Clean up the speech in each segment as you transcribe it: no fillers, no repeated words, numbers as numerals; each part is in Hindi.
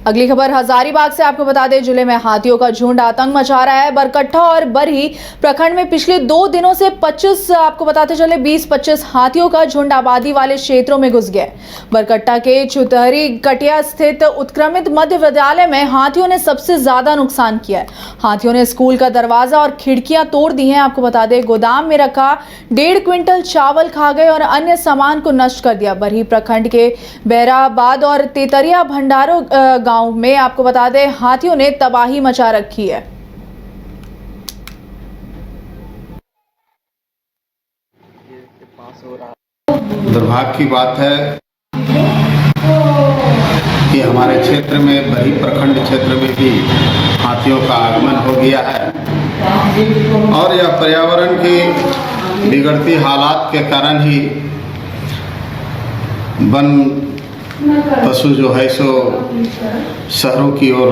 अगली खबर हजारीबाग से आपको बता दें, जिले में हाथियों का झुंड आतंक मचा रहा है। बरकट्टा और बरही प्रखंड में पिछले 2 दिनों से 25 आपको बताते चले 20-25 हाथियों का झुंड आबादी वाले क्षेत्रों में घुस गया। बरकट्टा के चुतहरी कटिया स्थित उत्क्रमित मध्य विद्यालय में हाथियों ने सबसे ज्यादा नुकसान किया है। हाथियों ने स्कूल का दरवाजा और खिड़कियां तोड़ दी हैं। आपको बता दें, गोदाम में रखा 1.5 क्विंटल चावल खा गए और अन्य सामान को नष्ट कर दिया। बरही प्रखंड के बैराबाद और तेतरिया भंडारों गांव में आपको बता दें, हाथियों ने तबाही मचा रखी है। दुर्भाग्य की बात है कि हमारे क्षेत्र में, बरही प्रखंड क्षेत्र में भी हाथियों का आगमन हो गया है और यह पर्यावरण की बिगड़ती हालात के कारण ही वन पशु जो है सो शहरों की ओर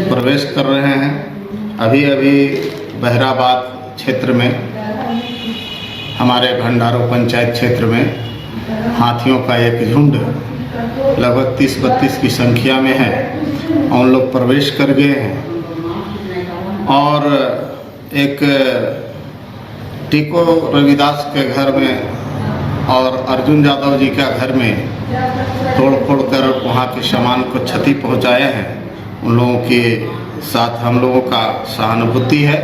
प्रवेश कर रहे हैं। अभी अभी बहराबाद क्षेत्र में, हमारे भंडारों पंचायत क्षेत्र में हाथियों का एक झुंड लगभग 30-32 की संख्या में है। उन लोग प्रवेश कर गए हैं और एक टीको रविदास के घर में और अर्जुन यादव जी का घर में तोड़ फोड़ कर वहाँ के सामान को क्षति पहुँचाए हैं। उन लोगों के साथ हम लोगों का सहानुभूति है।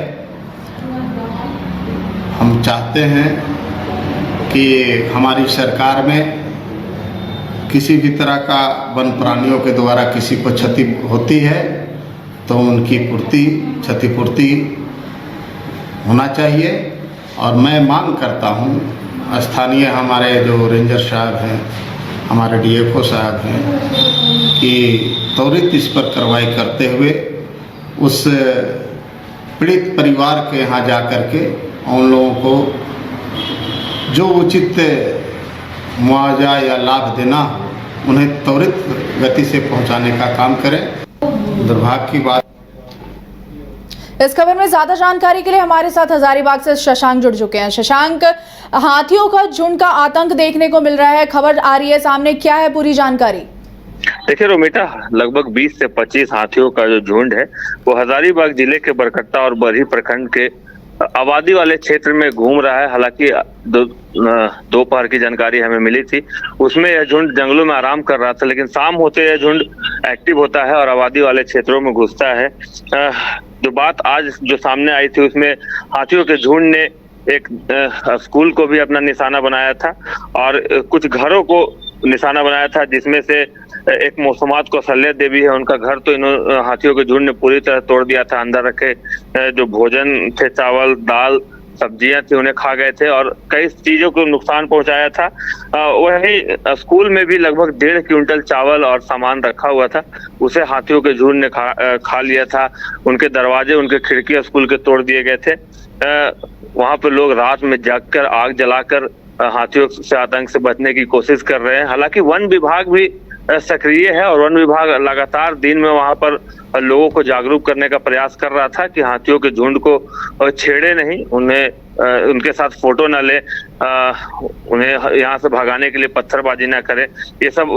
हम चाहते हैं कि हमारी सरकार में किसी भी तरह का वन प्राणियों के द्वारा किसी को क्षति होती है तो उनकी क्षतिपूर्ति होना चाहिए। और मैं मांग करता हूँ, स्थानीय हमारे जो रेंजर साहब हैं, हमारे डीएफओ साहब हैं, कि त्वरित इस पर कार्रवाई करते हुए उस पीड़ित परिवार के यहाँ जा कर के उन लोगों को जो उचित मुआवजा या लाभ देना, उन्हें त्वरित गति से पहुंचाने का काम करें। दुर्भाग्य की बात। इस खबर में ज्यादा जानकारी के लिए हमारे साथ हजारीबाग से शशांक जुड़ चुके हैं। शशांक, हाथियों का झुंड का आतंक देखने को मिल रहा है, खबर आ रही है सामने, क्या है पूरी जानकारी? देखिए रोमिता, लगभग 20 से 25 हाथियों का जो झुंड है वो हजारीबाग जिले के बरकट्टा और बरही प्रखंड के आबादी वाले क्षेत्र में घूम रहा है। हालांकि दोपहर की जानकारी हमें मिली थी, उसमें यह झुंड जंगलों में आराम कर रहा था, लेकिन शाम होते यह झुंड एक्टिव होता है और आबादी वाले क्षेत्रों में घुसता है। जो बात आज जो सामने आई थी उसमें हाथियों के झुंड ने एक स्कूल को भी अपना निशाना बनाया था और कुछ घरों को निशाना बनाया था, जिसमें से एक मौसमात कौशल्या देवी है, उनका घर तो इन हाथियों के झुंड ने पूरी तरह तोड़ दिया था। अंदर रखे जो भोजन थे, चावल दाल सब्जियां थी, उन्हें खा गए थे और कई चीजों को नुकसान पहुंचाया था। वही स्कूल में भी लगभग 1.5 क्विंटल चावल और सामान रखा हुआ था, उसे हाथियों के झुंड ने खा लिया था। उनके दरवाजे, उनके खिड़की स्कूल के तोड़ दिए गए थे। वहां पे लोग रात में जागकर आग जलाकर हाथियों से आतंक से बचने की कोशिश कर रहे हैं। हालांकि वन विभाग भी सक्रिय है और वन विभाग लगातार दिन में वहां पर लोगों को जागरूक करने का प्रयास कर रहा था कि हाथियों के झुंड को छेड़े नहीं, उन्हें उनके साथ फोटो न ले, उन्हें यहाँ से भगाने के लिए पत्थरबाजी न करे, ये सब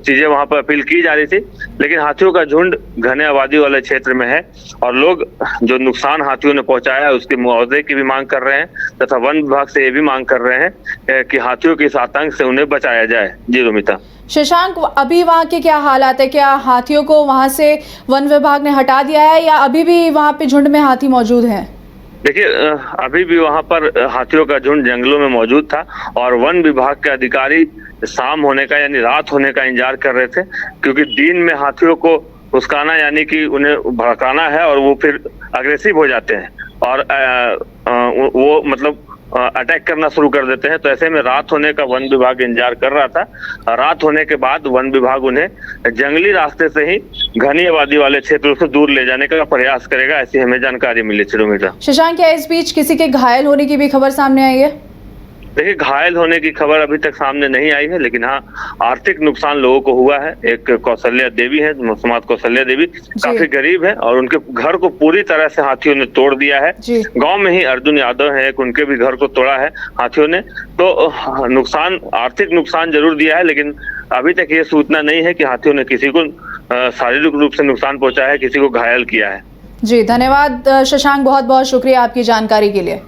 चीजें वहां पर अपील की जा रही थी। लेकिन हाथियों का झुंड घने आबादी वाले क्षेत्र में है और लोग जो नुकसान हाथियों ने पहुंचाया है उसके मुआवजे की भी मांग कर रहे हैं तथा वन विभाग से ये भी मांग कर रहे हैं कि हाथियों के इस आतंक से उन्हें बचाया जाए। जी रोमिता। शशांक, अभी वहाँ के क्या हालात है? क्या हाथियों को वहाँ से वन विभाग ने हटा दिया है या अभी भी वहाँ पे झुंड में हाथी मौजूद हैं? देखिए, अभी भी वहां पर हाथियों का झुंड जंगलों में मौजूद था और वन विभाग के अधिकारी शाम होने का यानी रात होने का इंतजार कर रहे थे, क्योंकि दिन में हाथियों को उस्काना यानी कि उन्हें भड़काना है और वो फिर अग्रेसिव हो जाते हैं और वो मतलब अटैक करना शुरू कर देते हैं। तो ऐसे में रात होने का वन विभाग इंतजार कर रहा था। रात होने के बाद वन विभाग उन्हें जंगली रास्ते से ही घनी आबादी वाले क्षेत्रों से दूर ले जाने का प्रयास करेगा, ऐसी हमें जानकारी मिली थी। शशांक, क्या इस बीच किसी के घायल होने की भी खबर सामने आई है? देखिए, घायल होने की खबर अभी तक सामने नहीं आई है, लेकिन हाँ आर्थिक नुकसान लोगों को हुआ है। एक कौशल्या देवी है, मौसमात कौशल्या देवी, काफी गरीब है और उनके घर को पूरी तरह से हाथियों ने तोड़ दिया है। गांव में ही अर्जुन यादव है एक, उनके भी घर को तोड़ा है हाथियों ने। तो नुकसान, आर्थिक नुकसान जरूर दिया है, लेकिन अभी तक ये सूचना नहीं है कि हाथियों ने किसी को शारीरिक रूप से नुकसान पहुंचा है, किसी को घायल किया है। जी धन्यवाद शशांक, बहुत बहुत शुक्रिया आपकी जानकारी के लिए।